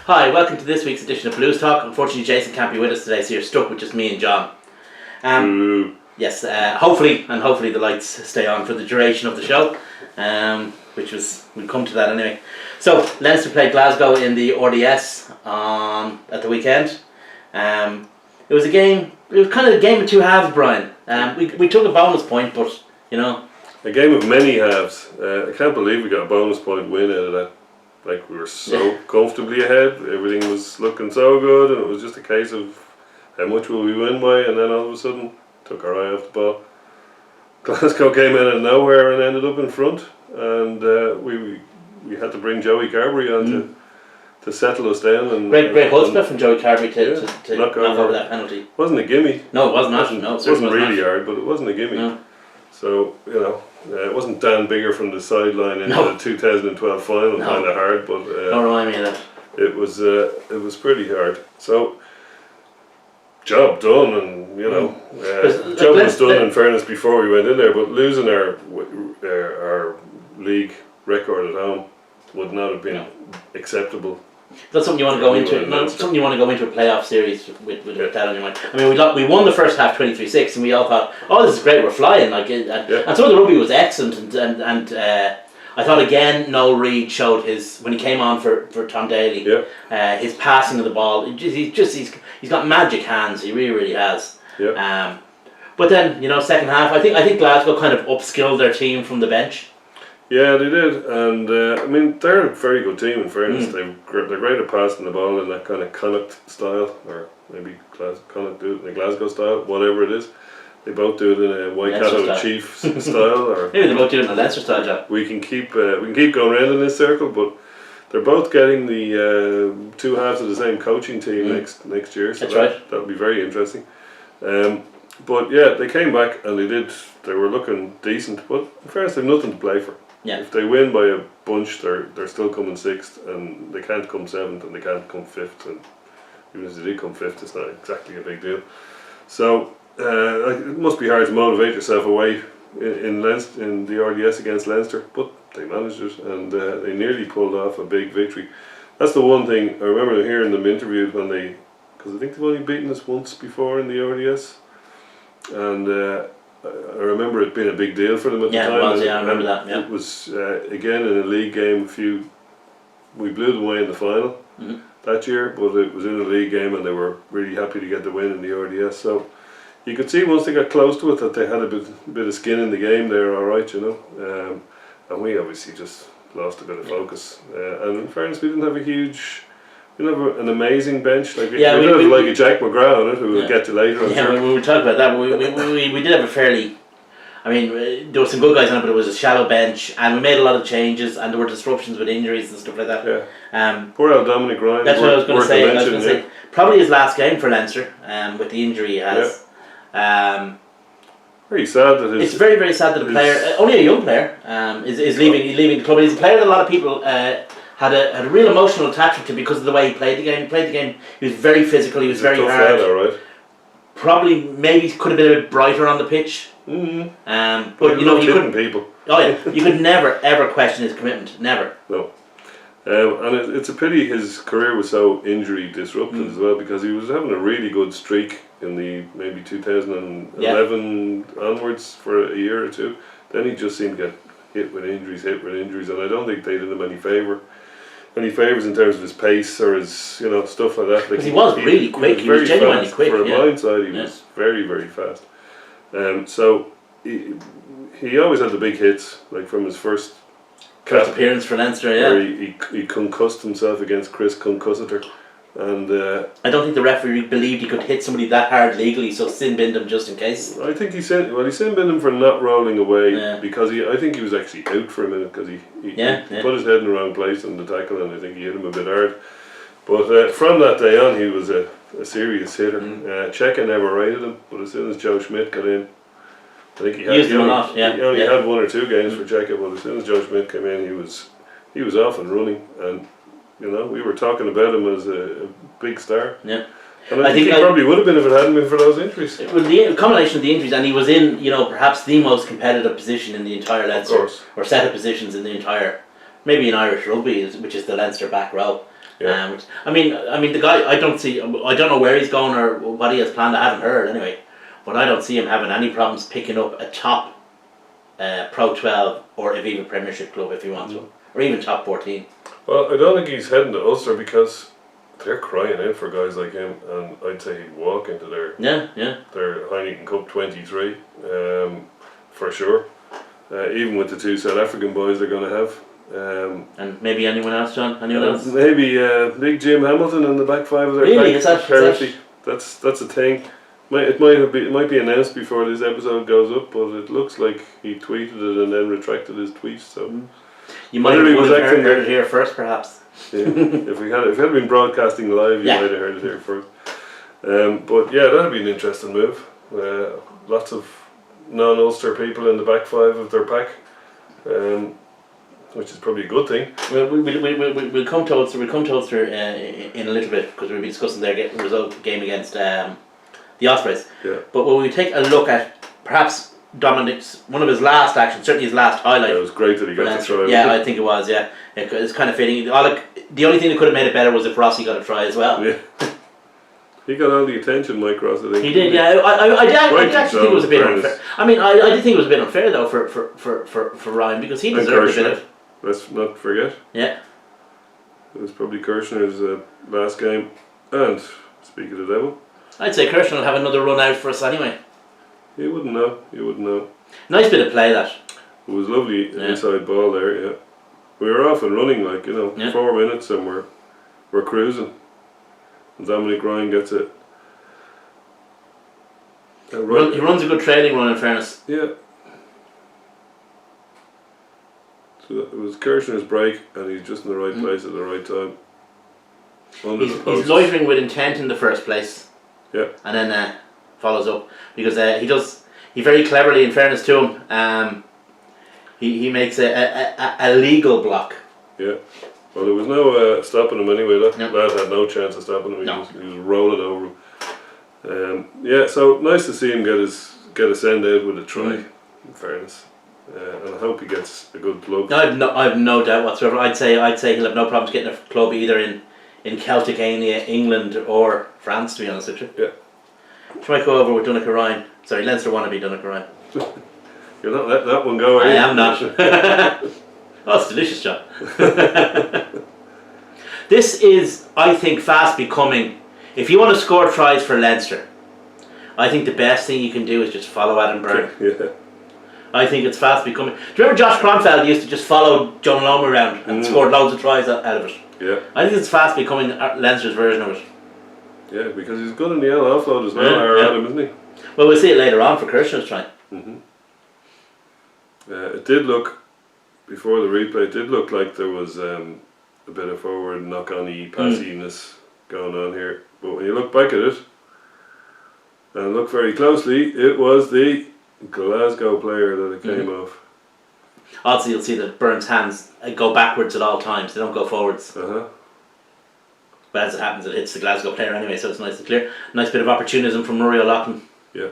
Hi, welcome to this week's edition of Blues Talk. Unfortunately, Jason can't be with us today, so you're stuck with just me and John. Yes, hopefully the lights stay on for the duration of the show, we'll come to that anyway. So, Leinster played Glasgow in the RDS at the weekend. It was kind of a game of two halves, Brian. We took a bonus point, but, you know. A game of many halves. I can't believe we got a bonus point win out of that. Like, we were so comfortably ahead, everything was looking so good, and it was just a case of how much will we win by, and then all of a sudden, took our eye off the ball. Glasgow came out of nowhere and ended up in front, and we had to bring Joey Carberry on to settle us down. And Great husband from Joey Carberry to knock over that penalty. Wasn't a gimme. No, it was not. It wasn't really hard, but it wasn't a gimme. No. So, you know, it wasn't Dan Bigger from the sideline in the 2012 final, kind of hard, but don't remind me of that. It was pretty hard. So, job done, and you know, job was done in fairness before we went in there. But losing our league record at home would not have been acceptable. That's something you want to go into. Something you want to go into a playoff series with that on your mind. I mean, we won the first half 23-6, and we all thought, "Oh, this is great, we're flying!" And some of the rugby was excellent, and I thought again, Noel Reid showed when he came on for Tom Daly, his passing of the ball. He's got magic hands. He really has. Yeah. But then, you know, second half, I think Glasgow kind of upskilled their team from the bench. Yeah, they did, and I mean, they're a very good team in fairness. They're great at passing the ball in that kind of Connacht style, or maybe Connacht do it in the Glasgow style, whatever it is. They both do it in a Waikato Chief style, or maybe they both do it in a Leinster style, John. We can keep going around in this circle, but they're both getting the two halves of the same coaching team next year. So that's right. That would be very interesting. But yeah, they came back and they were looking decent, but in fairness, they've nothing to play for. Yeah. If they win by a bunch, they're still coming sixth, and they can't come seventh, and they can't come fifth, and even if they did come fifth, it's not exactly a big deal. So it must be hard to motivate yourself away in the RDS against Leinster, but they managed it, and they nearly pulled off a big victory. That's the one thing I remember hearing them interviewed because I think they've only beaten us once before in the RDS, and I remember it being a big deal for them at the time. Yeah, it was. I remember that. Yeah. It was again in a league game. We blew them away in the final that year, but it was in a league game, and they were really happy to get the win in the RDS. So you could see once they got close to it that they had a bit of skin in the game there. All right, you know, and we obviously just lost a bit of focus. And in fairness, we didn't have an amazing bench. Like we did have like a Jack McGrath on it, who we'll get to later. I'm sure. We will talk about that. But we did have a fairly. I mean, there were some good guys on it, but it was a shallow bench, and we made a lot of changes, and there were disruptions with injuries and stuff like that. Yeah. Poor old Dominic Ryan. That's what I was going to say. Probably his last game for Leinster, with the injury he has. Yeah. Very sad that it's very, very sad that a player, only a young player, is leaving the club. He's a player that a lot of people had a real emotional attachment to because of the way he played the game. He was very physical. He was very hard. Lad, right? Probably, maybe could have been a bit brighter on the pitch. But you know, you couldn't. People. Oh yeah, you could never ever question his commitment. Never. No. And it's a pity his career was so injury disrupted as well, because he was having a really good streak in the maybe 2011 onwards for a year or two. Then he just seemed to get hit with injuries, and I don't think they did him any favours in terms of his pace or his stuff like that. Because he was really quick. He was genuinely quick. For a blindside, he was very, very fast. So he always had the big hits, like from his first appearance for Leinster, where he concussed himself against Chris Concussiter, and I don't think the referee believed he could hit somebody that hard legally, so sin binned him just in case. I think he sin binned him for not rolling away, because I think he was actually out for a minute because he put his head in the wrong place on the tackle, and I think he hit him a bit hard. But from that day on, he was a serious hitter. Cheika never rated him, but as soon as Joe Schmidt got in, I think he only had one or two games for Cheika, but as soon as Joe Schmidt came in, he was off and running, and we were talking about him as a big star. Yeah. And I think he probably would have been if it hadn't been for those injuries. Well, the combination of the injuries, and he was in, perhaps the most competitive position in the entire Leinster, or set of positions in the entire, maybe in Irish rugby, which is the Leinster back row. Yeah. I mean, the guy. I don't know where he's going or what he has planned. I haven't heard anyway, but I don't see him having any problems picking up a top Pro 12 or Aviva Premiership club if he wants one, or even top 14. Well, I don't think he's heading to Ulster because they're crying out for guys like him, and I'd say he'd walk into their Heineken Cup 23 for sure. Even with the two South African boys they're going to have. And maybe anyone else, John? Anyone else? Maybe big Jim Hamilton in the back five of their Really? pack. That's a thing. It might be announced before this episode goes up, but it looks like he tweeted it and then retracted his tweet. So you might have heard it here first, perhaps. Yeah, if it had been broadcasting live, you might have heard it here first. But yeah, that'd be an interesting move. Lots of non-Ulster people in the back five of their pack, which is probably a good thing. We'll come to Ulster. We'll come to Ulster in a little bit because we'll be discussing their game against the Ospreys. Yeah. But when we take a look at perhaps Dominic's one of his last actions, certainly his last highlight. Yeah, it was great that he got the try. Yeah, I think it was. Yeah, it's kind of fitting. The only thing that could have made it better was if Rossi got a try as well. Yeah. He got all the attention, Mike Ross, I think. He did, yeah. I did actually think it was a bit unfair. I mean, I did think it was a bit unfair though for Ryan because he deserved a bit of. Let's not forget. Yeah. It was probably Kirshner's last game, and speaking of the devil, I'd say Kirshner will have another run out for us anyway. You wouldn't know. Nice bit of play that. It was lovely inside ball there. Yeah, we were off and running 4 minutes and we're cruising. And Dominic Ryan gets it. He runs a good trailing run, in fairness. Yeah. So it was Kirshner's break, and he's just in the right place at the right time. He's loitering with intent in the first place. Yeah. And then follows up because he very cleverly, in fairness to him, he makes a legal block. Yeah. Well, there was no stopping him anyway. That lad had no chance of stopping him. He was rolling over him. Yeah, so nice to see him get a send out with a try. In fairness, and I hope he gets a good club. I've no doubt whatsoever. I'd say he'll have no problems getting a club either in Celtic England or France. To be honest with you. Yeah. Try go over with Donnacha Ryan. Sorry, Leinster wannabe Donnacha Ryan. You're not letting that one go, are you? I am not. Oh, it's delicious, John. This is, I think, fast becoming. If you want to score tries for Leinster, I think the best thing you can do is just follow Adam Byrne. Yeah. I think it's fast becoming. Do you remember Josh Kronfeld used to just follow John Loam around and scored loads of tries out of it? Yeah. I think it's fast becoming Leinster's version of it. Yeah, because he's good in the yellow offload as well, Adam, isn't he? Well, we'll see it later on for Kirshner's try. It did look. Before the replay, it did look like there was a bit of forward knock-on-y passiness going on here. But when you look back at it, and look very closely, it was the Glasgow player that it came off. Also, you'll see that Byrne's hands go backwards at all times. They don't go forwards. But as it happens, it hits the Glasgow player anyway, so it's nice and clear. Nice bit of opportunism from Murray O'Loughlin. Yeah.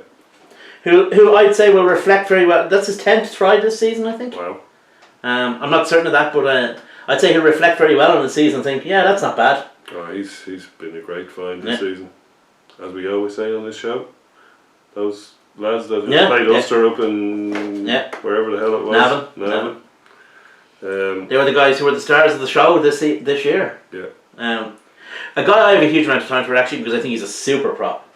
Who I'd say will reflect very well. That's his 10th try this season, I think. Wow. I'm not certain of that, but I'd say he'll reflect very well on the season and think, yeah, that's not bad. Oh, he's been a great find this season. As we always say on this show, those lads that played Ulster up in wherever the hell it was. Navan. They were the guys who were the stars of the show this year. Yeah. A guy I have a huge amount of time for actually because I think he's a super prop.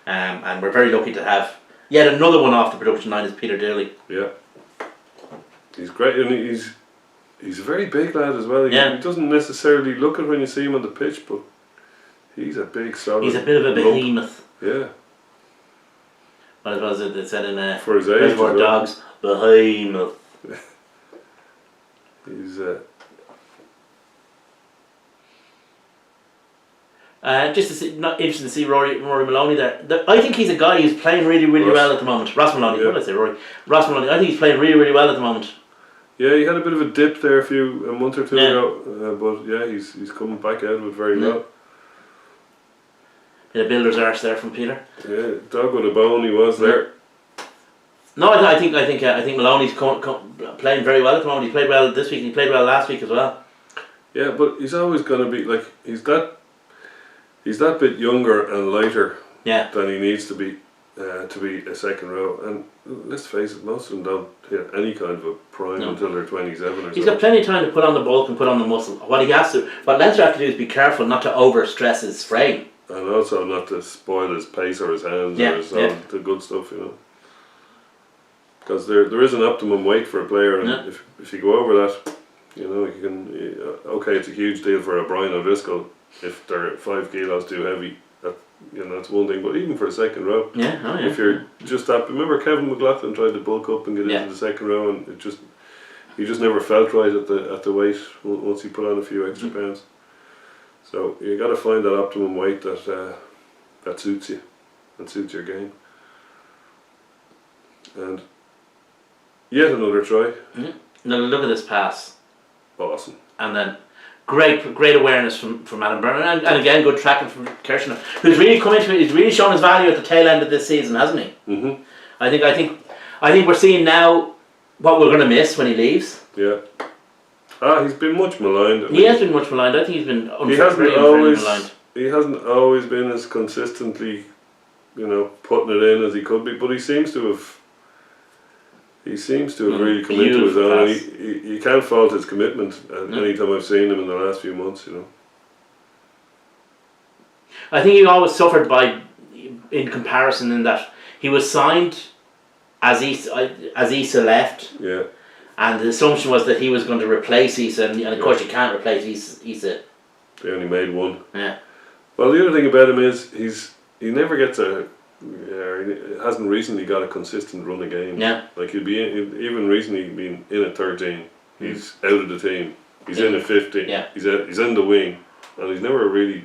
And we're very lucky to have yet another one off the production line is Peter Daly. Yeah. He's great, and he's a very big lad as well. He doesn't necessarily look it when you see him on the pitch, but he's a big solid. He's a bit of a behemoth. Yeah. What was it that said in for his age, Dogs, behemoth. He's just to see, not interesting to see Rory Maloney there. I think he's a guy who's playing really, really well at the moment. Ross Maloney, what did I say, Rory? Ross Maloney. I think he's playing really, really well at the moment. Yeah, he had a bit of a dip there a month or two ago, but yeah, he's coming back out of it very well. Bit of builder's arse there from Peter. Yeah, dog with a bone, he was there. No, I think Maloney's playing very well at the moment. He played well this week and he played well last week as well. Yeah, but he's always going to be like he's that bit younger and lighter Yeah. than he needs to be a second row. And let's face it, most of them don't hit any kind of a prime until they're 27 or He's so. got plenty of time to put on the bulk and put on the muscle. What Leinster have to do is be careful not to over stress his frame. And also not to spoil his pace or his hands Yeah, or all the good stuff, you know. Because there is an optimum weight for a player, and if you go over that, you know, you can. Okay, it's a huge deal for a Brian O'Driscoll if they're 5 kilos too heavy. That's one thing. But even for a second row, if you're just that, remember Kevin McLaughlin tried to bulk up and get into the second row, and he just never felt right at the weight once he put on a few extra pounds. So you got to find that optimum weight that suits you and suits your game. And yet another try. Now look at this pass. Awesome. And then great awareness from Adam Byrne, and again good tracking from Kirshner, who's really come into it. He's really shown his value at the tail end of this season, hasn't he? Mm-hmm. I think we're seeing now what we're going to miss when he leaves. Yeah. He's been much maligned. He has been much maligned. I think he's been unfairly maligned. He hasn't always been as consistently, putting it in as he could be, but he seems to have. He seems to have really come into his own. You can't fault his commitment any time I've seen him in the last few months, I think he always suffered in comparison in that he was signed as Issa left. Yeah. And the assumption was that he was going to replace Issa, and of course you can't replace Issa. They only made one. Yeah. Well, the other thing about him is he never gets he hasn't recently got a consistent run of games. Yeah. Like even recently been in a 13. He's out of the team. He's in a 15. Yeah. He's in the wing, and he's never really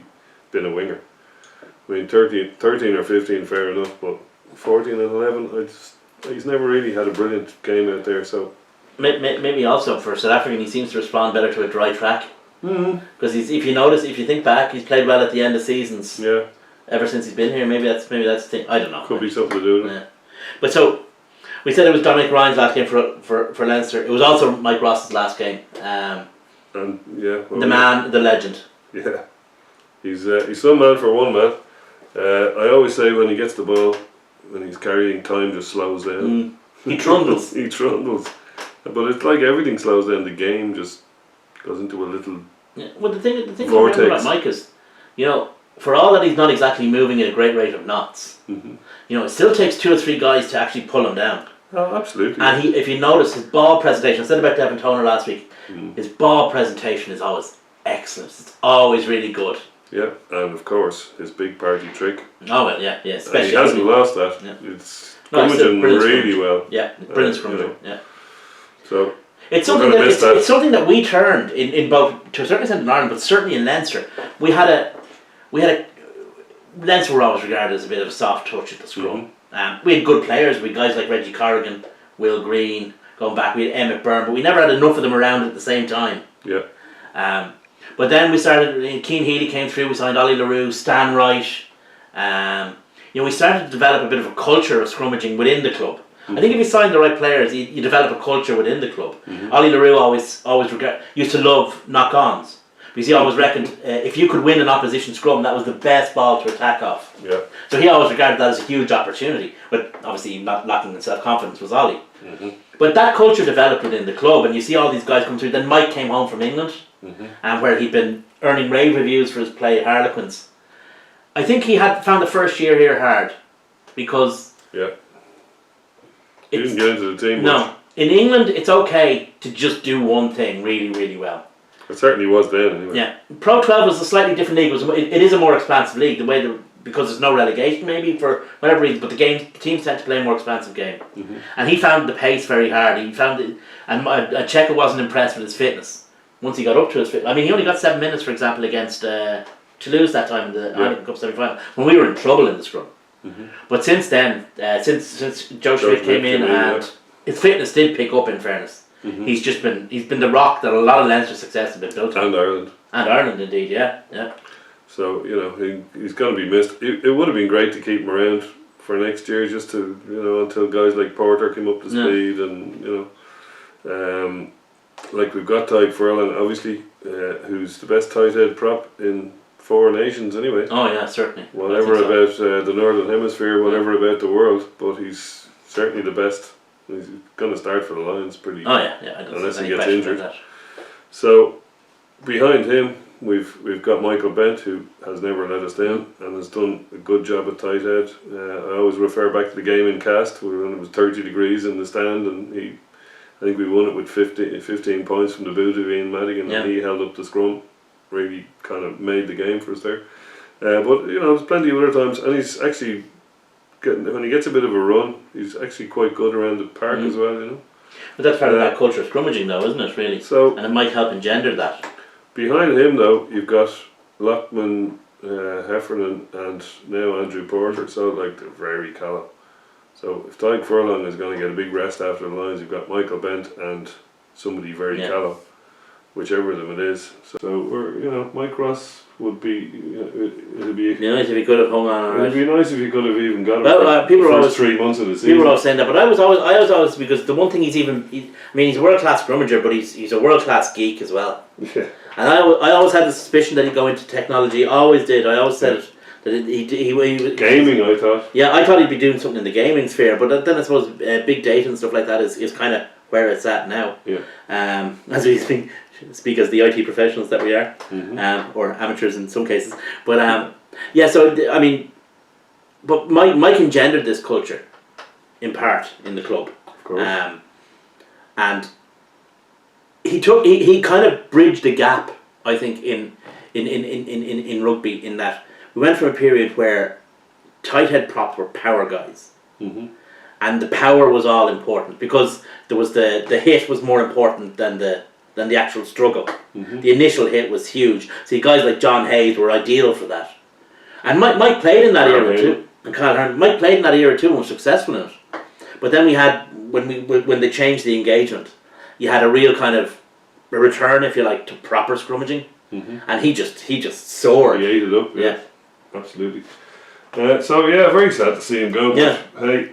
been a winger. I mean, 13 or 15, fair enough, but 14 and 11, he's never really had a brilliant game out there. So maybe also for South African, he seems to respond better to a dry track. Mm-hmm. Because if you think back, he's played well at the end of seasons. Yeah. Ever since he's been here, maybe that's the thing. I don't know. Could be something to do with it. Yeah. But so we said it was Dominic Ryan's last game for Leinster. It was also Mike Ross's last game. And yeah, the man, the legend. Yeah, he's some man for one man. I always say when he gets the ball, when he's carrying, time just slows down. He trundles. He trundles. But it's like everything slows down. The game just goes into a little. Yeah. Well, the thing to vortex. remember about Mike is, for all that he's not exactly moving at a great rate of knots, it still takes 2 or 3 guys to actually pull him down. Oh, absolutely. And if you notice his ball presentation, I said about Devin Toner last week, his ball presentation is always excellent. It's always really good. Yeah, and of course his big party trick. Oh well, yeah, especially. And he hasn't lost that. Yeah. It's scrummaging really well. Yeah, brilliant scrummaging. Yeah. So it's something it's something that we turned in both, to a certain extent in Ireland, but certainly in Leinster. We had a Leinster were always regarded as a bit of a soft touch at the scrum. We had good players. We had guys like Reggie Corrigan, Will Green, going back. We had Emmett Byrne, but we never had enough of them around at the same time. Yeah. But then we started. Keane Healy came through. We signed Ollie LaRue, Stan Wright. We started to develop a bit of a culture of scrummaging within the club. I think if you sign the right players, you develop a culture within the club. Ollie LaRue always used to love knock-ons. Because he always reckoned if you could win an opposition scrum, that was the best ball to attack off. Yeah. So he always regarded that as a huge opportunity. But obviously not lacking in self-confidence was Ollie. But that culture developed within the club, and you see all these guys come through. Then Mike came home from England, where he'd been earning rave reviews for his play at Harlequins. I think he had found the first year here hard, because he didn't get into the team no. much. In England, it's okay to just do one thing really, really well. It certainly was then, anyway. Yeah, Pro 12 was a slightly different league. It is a more expansive league, because there's no relegation maybe for whatever reason, but the teams tend to play a more expansive game. And he found the pace very hard. He found it, and Cheika wasn't impressed with his fitness once he got up to his fitness. I mean, he only got 7 minutes, for example, against Toulouse that time in the Heineken Cup semi-final when we were in trouble in the scrum. But since then, since Joe Schmidt came in, and his fitness did pick up, in fairness. He's been the rock that a lot of Leinster success has been built on. And Ireland indeed, yeah. So he's going to be missed. It would have been great to keep him around for next year, just to until guys like Porter came up to speed, and like we've got Tyke Furlan. Obviously who's the best tight head prop in 4 nations anyway. Oh yeah, certainly. Whatever about the Northern Hemisphere, whatever about the world, but he's certainly the best. He's going to start for the Lions pretty. Oh yeah. I don't Unless think he there's gets any question injured. about So behind him, we've got Michael Bent, who has never let us down and has done a good job at tight head. I always refer back to the game in Cast when it was 30 degrees in the stand, and I think we won it with 15 points from the boot of Ian Madigan, and he held up the scrum, really kind of made the game for us there. But there's plenty of other times, and he's actually when he gets a bit of a run, he's actually quite good around the park as well. But that's part of that culture of scrummaging, though, isn't it? Really. So, and it might help engender that. Behind him, though, you've got Lockman, Heffernan, and now Andrew Porter. So they're very callow. So if Tyke Furlong is going to get a big rest after the Lions, you've got Michael Bent and somebody very callow, whichever of them it is. So we're Mike Ross would be it'd be nice if he could have hung on. It'd be nice if he could have even got it. People the first 3 months of the season. People were always saying that, but I was always because the one thing he's a world class scrummager, but he's a world class geek as well. Yeah. And I always had the suspicion that he'd go into technology. I always did. I always said it. That he was gaming. I thought. Yeah, I thought he'd be doing something in the gaming sphere, but then I suppose big data and stuff like that is kind of where it's at now. Yeah. As we speak as the IT professionals that we are, or amateurs in some cases. But so I mean, but Mike engendered this culture, in part in the club. Of course. And he kind of bridged the gap, I think, in rugby, in that we went from a period where tight head props were power guys. And the power was all important because there was the hit was more important than the actual struggle. The initial hit was huge. See, guys like John Hayes were ideal for that. And Mike played in that era too. And Kyle Hearn, Mike played in that era too and was successful in it. But then we had when they changed the engagement, you had a real kind of a return, if you like, to proper scrummaging. And he just soared. He ate it up. Yeah. Absolutely. Very sad to see him go. Yeah. Hey.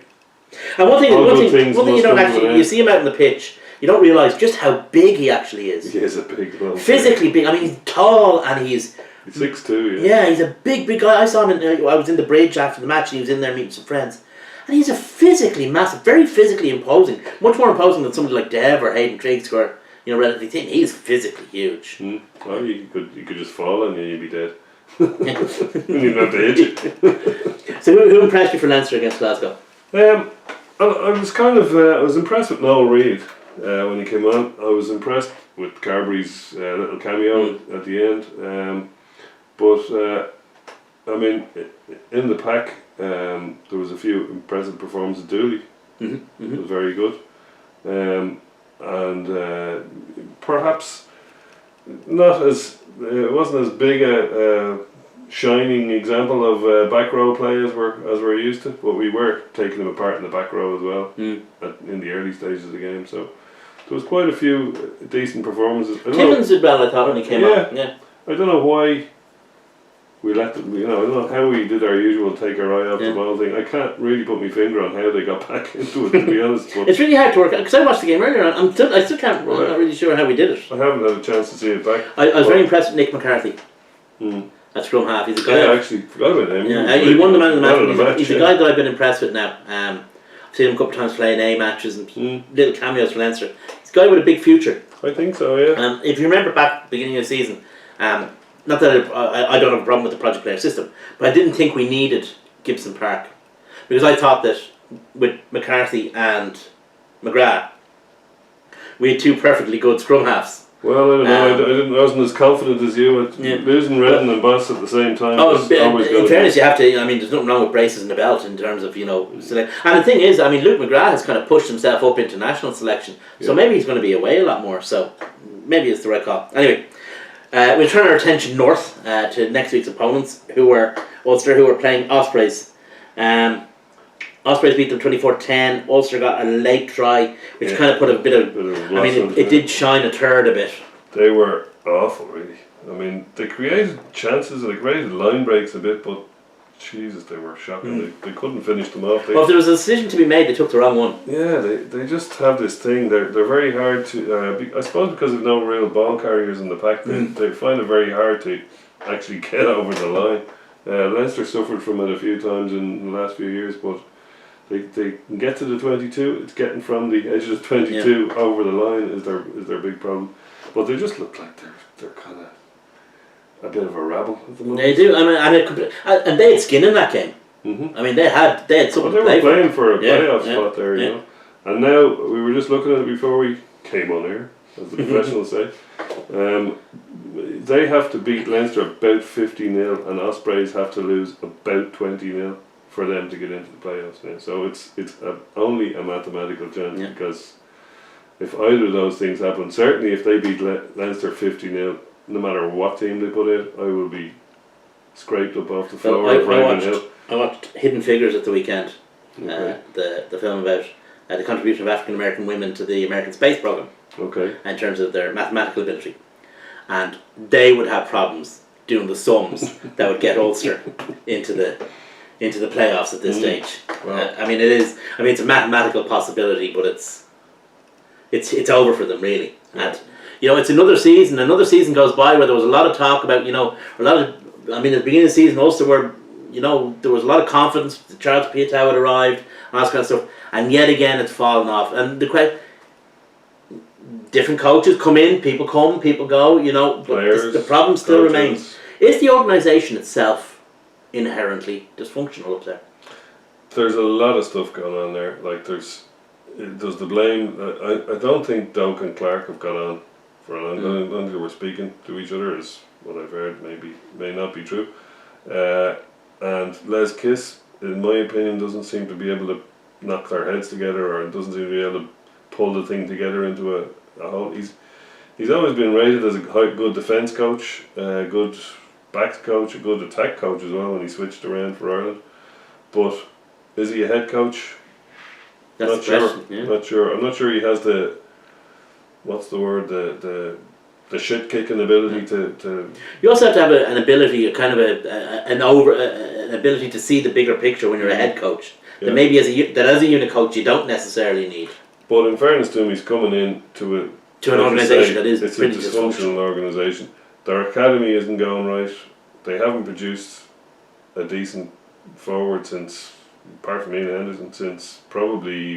And one thing you don't actually, you see him out on the pitch, you don't realise just how big he actually is. He is a big man. Physically big. I mean, he's tall and he's 6'2", yeah, he's a big guy. I saw him I was in the bridge after the match and he was in there meeting some friends. And he's a physically massive, very physically imposing. Much more imposing than somebody like Dev or Hayden Triggs who are, relatively thin. He's physically huge. Well, you could just fall and you'd be dead. You didn't even have to hit it. So who impressed you for Leinster against Glasgow? I was impressed with Noel Reid when he came on. I was impressed with Carberry's little cameo at the end. I mean, in the pack, there was a few impressive performances. Dooley was very good, and perhaps not as it wasn't as big a shining example of back row play as we're used to, but we were taking them apart in the back row as well in the early stages of the game. So there was quite a few decent performances. Timmins did well, I thought, when he came on. Yeah. I don't know why we let them. I don't know how we did our usual take our eye off the ball thing. I can't really put my finger on how they got back into it, to be honest. But it's really hard to work out because I watched the game earlier. I still can't. I'm not really sure how we did it. I haven't had a chance to see it back. I was very impressed with Nick McCarthy. At scrum half, he's a guy. I actually forgot about him. Yeah, he won the man of the match. He's a guy that I've been impressed with now. I've seen him a couple of times playing A matches and little cameos for Leinster. He's a guy with a big future. I think so, yeah. If you remember back at the beginning of the season, not that I don't have a problem with the project player system, but I didn't think we needed Gibson Park because I thought that with McCarthy and McGrath, we had two perfectly good scrum halves. Well, I don't know. I wasn't as confident as you. Losing Redden and Boss at the same time. In fairness, you have to. I mean, there's nothing wrong with braces in the belt in terms of select. And the thing is, I mean, Luke McGrath has kind of pushed himself up into national selection, so maybe he's going to be away a lot more. So maybe it's the right call. Anyway, we'll turn our attention north to next week's opponents, who were Ulster, who were playing Ospreys. Ospreys beat them 24-10. Ulster got a late try, which kind of put a bit of I mean, it did shine a turd a bit. They were awful, really. I mean, they created chances and they created line breaks a bit, but Jesus, they were shocking. They couldn't finish them off. Well, if there was a decision to be made, they took the wrong one. Yeah, they just have this thing. They're very hard to. I suppose because of no real ball carriers in the pack, they find it very hard to actually get over the line. Leinster suffered from it a few times in the last few years, but they can get to the 22. It's getting from the edge of the 22 over the line is their big problem. But they just look like they're kind of a bit of a rabble at the moment. They do. I mean, and they had skin in that game. I mean, they had something to play for. They were playing for a playoff yeah, spot there, you know. And now we were just looking at it before we came on air, as the professionals say. They have to beat Leinster about 50-0, and Ospreys have to lose about 20-0 for them to get into the playoffs now. So it's only a mathematical chance because if either of those things happen, certainly if they beat Leinster 50-0, no matter what team they put in, I will be scraped up off the floor of Ravenhill. I watched Hidden Figures at the weekend, Okay. the film about the contribution of African American women to the American space program. Okay. In terms of their mathematical ability, and they would have problems doing the sums that would get Ulster into the playoffs at this stage. Wow. I mean, it's a mathematical possibility, but it's over for them really. Yeah. And you know, it's another season. Another season goes by where there was a lot of talk about, you know, at the beginning of the season, Ulster were, you know, there was a lot of confidence that Charles Piatow had arrived, and all that kind of stuff, and yet again it's fallen off. And different coaches come in, people come, people go, you know, but Players, the problem still coaches. remains. Is the organisation itself inherently dysfunctional up there? There's a lot of stuff going on there. Like there's the blame. I don't think Doak and Clark have got on for a long time. I don't think they were speaking to each other, is what I've heard. May not be true. And Les Kiss, in my opinion, doesn't seem to be able to knock their heads together, or doesn't seem to be able to pull the thing together into a whole. He's always been rated as a good defence coach, a good backs coach, a good attack coach as well when he switched around for Ireland. But is he a head coach? That's Not the sure. question, yeah. Not sure. I'm not sure he has the shit kicking ability to. You also have to have an ability, an ability to see the bigger picture when you're a head coach. Yeah. That maybe as a unit coach you don't necessarily need. But in fairness to him, he's coming in to an organisation that is it's pretty a dysfunctional organisation. Their academy isn't going right. They haven't produced a decent forward since, apart from Ian Henderson, since probably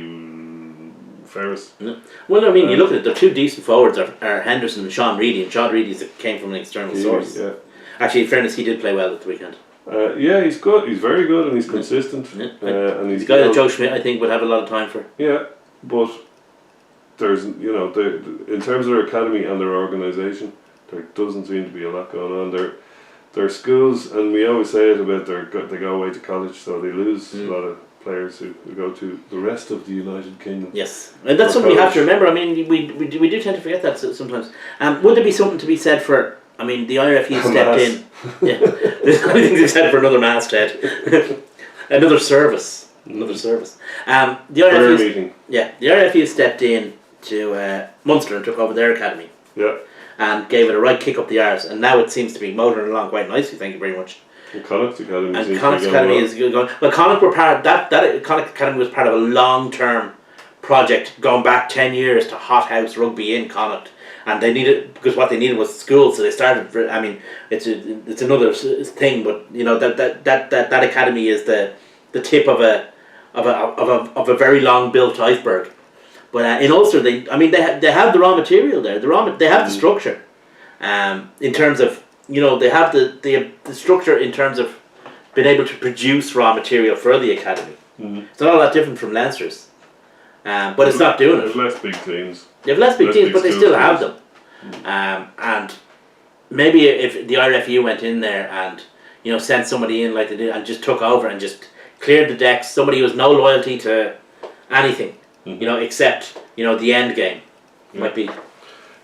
Ferris. No. Well, I mean, you look at it, the two decent forwards are Henderson and Sean Reedy, and Sean Reedy came from an external source. Yeah. Actually, in fairness, he did play well at the weekend. Yeah, he's good. He's very good, and he's consistent. Yeah. And he's the guy that Joe Schmidt, I think, would have a lot of time for. Yeah, but there's, you know, in terms of their academy and their organisation, there doesn't seem to be a lot going on. Their schools, and we always say it about they go away to college, so they lose a lot of players who go to the rest of the United Kingdom. Yes, and that's something you have to remember. I mean, we do tend to forget that sometimes. Would there be something to be said for? I mean, the IRFU stepped in. Yeah, I think they said for another masthead, another service. The IRFU meeting. Yeah, the IRFU stepped in to Munster and took over their academy. Yeah. And gave it a right kick up the arse, and now it seems to be motoring along quite nicely. Thank you very much. And Connacht's academy. And Connacht's academy is going. Well, Connacht were part. That Connacht academy was part of a long-term project going back 10 years to hothouse rugby in Connacht, and they needed, because what they needed was schools, so they started. I mean, it's another thing, but you know that academy is the tip of a very long built iceberg. But in Ulster, they have the raw material there. They have the structure, in terms of, you know, they have the structure in terms of being able to produce raw material for the academy. It's not all that different from Leinster's, but it's not doing it. There's less big teams. They have less big teams, but they still have teams. them. And maybe if the IRFU went in there and, you know, sent somebody in like they did and just took over and just cleared the decks, somebody who has no loyalty to anything. You know, except, you know, the end game might be.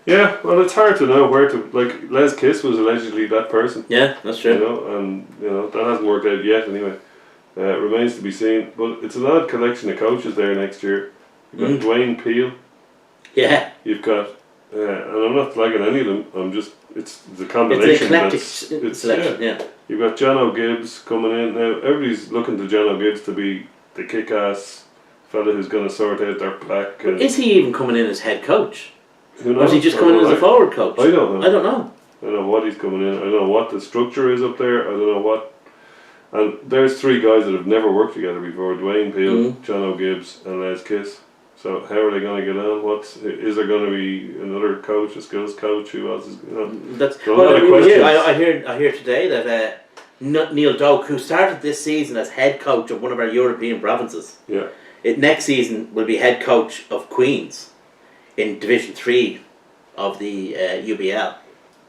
Yeah, well, it's hard to know where to, like, Les Kiss was allegedly that person. Yeah, that's true. You know, and, you know, that hasn't worked out yet anyway. It remains to be seen. But it's an odd collection of coaches there next year. You've got Dwayne Peel. Yeah. You've got and I'm not slagging any of them. It's the It's combination. an eclectic selection. Yeah. You've got Jono Gibbs coming in now. Everybody's looking to Jono Gibbs to be the kick-ass fella who's going to sort out their pack. But is he even coming in as head coach? Who knows? Or is he just coming in as a forward coach? I don't know. I don't know. I don't know what he's coming in. I don't know what the structure is up there. I don't know what. And there's three guys that have never worked together before: Dwayne Peel, Jono Gibbs, and Les Kiss. So how are they going to get on? Is there going to be another coach, a skills coach? Who else is? That's a lot of questions. I hear today that Neil Doak, who started this season as head coach of one of our European provinces, next season will be head coach of Queens in Division 3 of the UBL.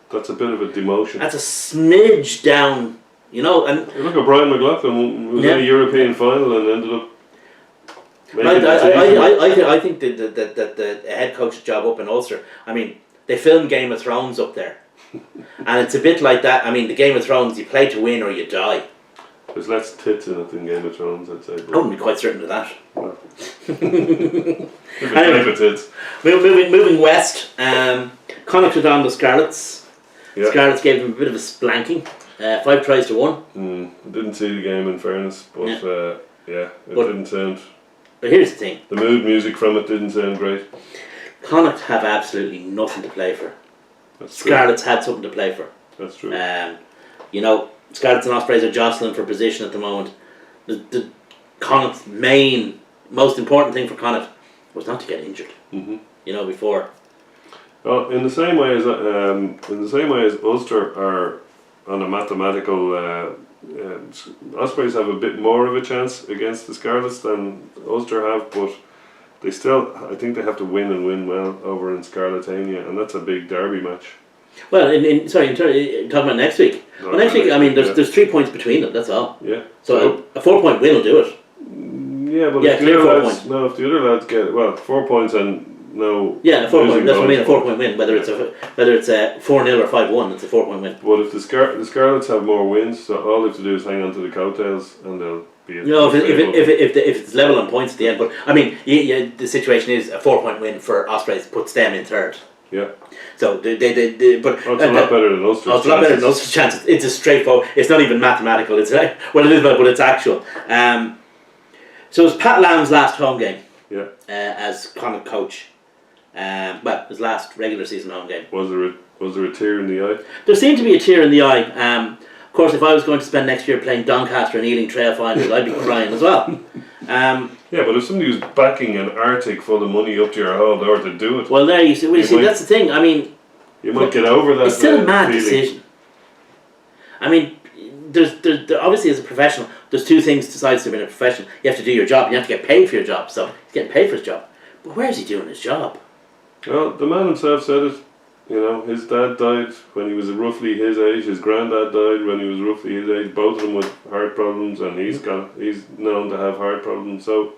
That's a bit of a demotion. That's a smidge down, you know. And look at Brian McLaughlin, who was in a European final and ended up. I think that the head coach's job up in Ulster, I mean, they film Game of Thrones up there. And it's a bit like that. I mean, the Game of Thrones, you play to win or you die. There's less tits in it than Game of Thrones, I'd say. I wouldn't be quite certain of that. Well. Anyway, tits. moving west, Connacht took on the Scarlets. Yeah. Scarlets gave them a bit of a splanking. 5 tries to 1. Didn't see the game in fairness, but it didn't sound. But here's the thing. The mood music from it didn't sound great. Connacht have absolutely nothing to play for. That's true. Scarlets had something to play for. That's true. You know, Scarlets and Ospreys are jostling for position at the moment. The Connacht's most important thing for Connacht was not to get injured. You know, before. Well, in the same way as Ulster are on a mathematical. Ospreys have a bit more of a chance against the Scarlets than Ulster have, but they still, I think they have to win and win well over in Scarletania, and that's a big derby match. Well, talking about next week. Well, next week, I mean, there's 3 points between them. That's all. Yeah. So a 4-point win will do it. Yeah, but if the other lads get 4 points and no. Yeah, a 4 point. That's what I mean. A 4-point win. Whether it's a 4-0 or 5-1, it's a 4-point win. But if the Scarlets have more wins, so all they have to do is hang on to the coattails, and they'll be. You know, if it's level on points at the end, but I mean, the situation is a 4-point win for Ospreys puts them in third. Yeah. So but it's a lot better than Ulster's. It's a lot better than Ulster's chances. It's a straightforward. It's not even mathematical. It's it is, but it's actual. So it was Pat Lamb's last home game. Yeah. As Connacht coach. His last regular season home game. Was there a tear in the eye? There seemed to be a tear in the eye. Of course, if I was going to spend next year playing Doncaster and Ealing Trail finals, I'd be crying as well. Yeah, but if somebody was backing an Arctic full of money up to your hall door to do it, well, there you see, that's the thing. I mean, you might get over that. It's still a mad feeling. decision. I mean, there's obviously as a professional, there's two things besides being a professional. You have to do your job. You have to get paid for your job. So he's getting paid for his job. But where's he doing his job? Well, the man himself said it. You know, his dad died when he was roughly his age. His granddad died when he was roughly his age. Both of them with heart problems, and he's known to have heart problems. So,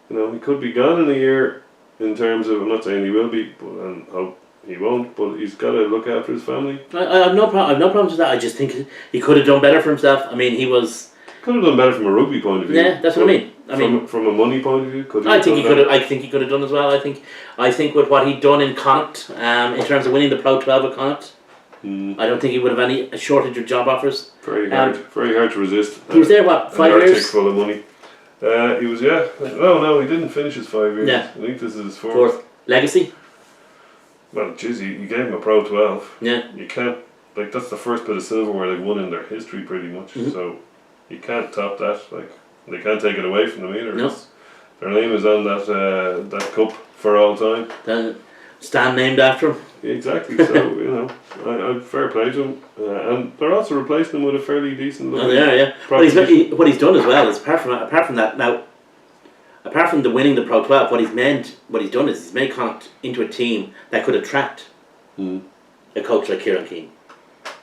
you know, he could be gone in a year. In terms of, I'm not saying he will be, and hope he won't. But he's got to look after his family. I have no problem. I have no problems with that. I just think he could have done better for himself. I mean, he was. Could have done better from a rugby point of view. Yeah, that's what I mean. From a money point of view, I think he could have done as well. I think with what he'd done in Connacht, in terms of winning the Pro 12 at Connacht, I don't think he would have any shortage of job offers. Very hard to resist. He was there 5 years. Arctic full of money. He was No, he didn't finish his 5 years. Yeah. I think this is his fourth. Legacy. Well, geez, you gave him a Pro 12. Yeah. You can't that's the first bit of silverware they've won in their history, pretty much. So. You can't top that. Like, they can't take it away from them either. No. Their name is on that cup for all time. The stand named after him. Exactly. So you know, I fair play to them, and they're also replacing them with a fairly decent. Oh, they are, yeah. What he's done as well is apart from that now. Apart from the winning the Pro 12, what he's done is he's made Connacht into a team that could attract a coach like Kieran Keane.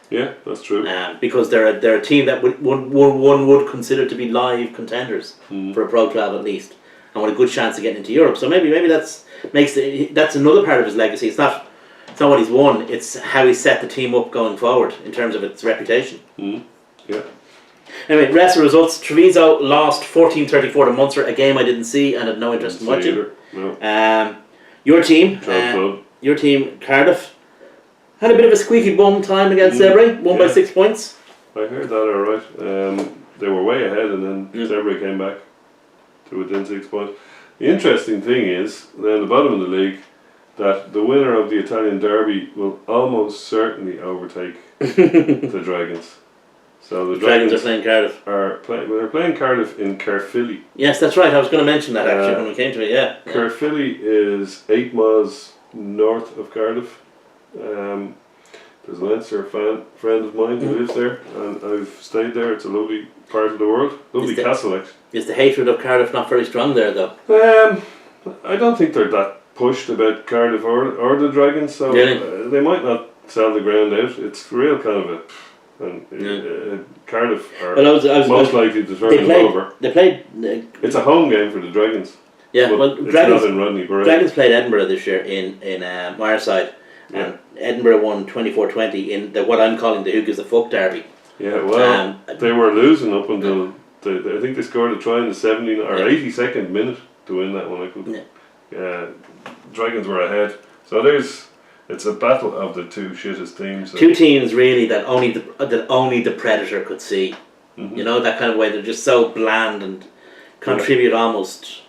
Yeah, that's true. Because they're a team that one would consider to be live contenders for a Pro 12 at least, and with a good chance of getting into Europe. So maybe that's another part of his legacy. It's not what he's won. It's how he set the team up going forward in terms of its reputation. Yeah. Anyway, rest of the results. Treviso lost 14-34 to Munster, a game I didn't see and had no interest in watching. No. Your team. your team, Cardiff, had a bit of a squeaky bum time against Zebre, won by 6 points. I heard that alright. They were way ahead and then Zebre came back to within 6 points. The interesting thing is, then the bottom of the league, that the winner of the Italian Derby will almost certainly overtake the Dragons. So the Dragons are playing Cardiff. They're playing Cardiff in Caerphilly. Yes, that's right. I was going to mention that actually when we came to it. Yeah. Caerphilly is 8 miles north of Cardiff. There's a Leinster friend of mine who lives there, and I've stayed there. It's a lovely part of the world. Lovely castle, actually. Is the hatred of Cardiff not very strong there, though? I don't think they're that pushed about Cardiff or the Dragons, so they might not sell the ground out. It's real kind of Cardiff are most likely to turn them over. They played. It's a home game for the Dragons. Yeah, well, it's not in Rodney Parade. Dragons played Edinburgh this year in Mireside, and Edinburgh won 24-20 in what I'm calling the Who Gives a Fuck Derby. Yeah, well, they were losing up until I think they scored a try in the 70 or 82nd minute to win that one. Dragons were ahead, so it's a battle of the two shittest teams. Two teams really that only the Predator could see. You know, that kind of way. They're just so bland and contribute almost.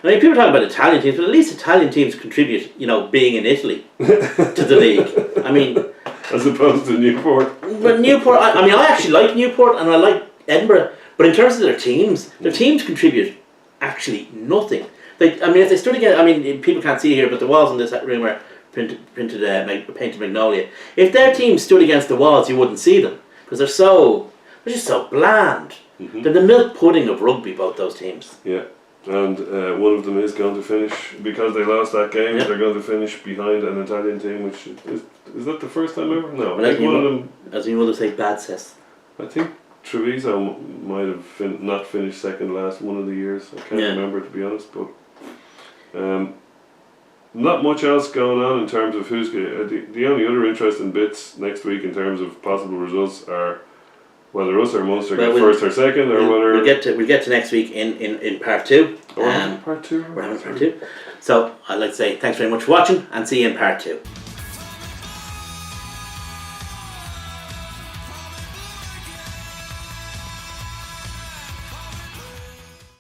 I mean, people talk about Italian teams, but at least Italian teams contribute, you know, being in Italy to the league. I mean, as opposed to Newport. But Newport, I actually like Newport and I like Edinburgh, but in terms of their teams contribute actually nothing. If they stood against, people can't see here, but the walls in this room are painted magnolia. If their team stood against the walls, you wouldn't see them because they're just so bland. They're the milk pudding of rugby, both those teams. Yeah. And one of them is going to finish, because they lost that game, they're going to finish behind an Italian team, which is that the first time ever? No, I think one of them. As you would say, bad cess. I think Treviso might have not finished second last one of the years. I can't remember, to be honest, but not much else going on in terms of who's going. The only other interesting bits next week in terms of possible results are whether us or Munster get first or second, or whether we'll get to next week in part two. Part two. We're having part two. So I'd like to say thanks very much for watching, and see you in part two.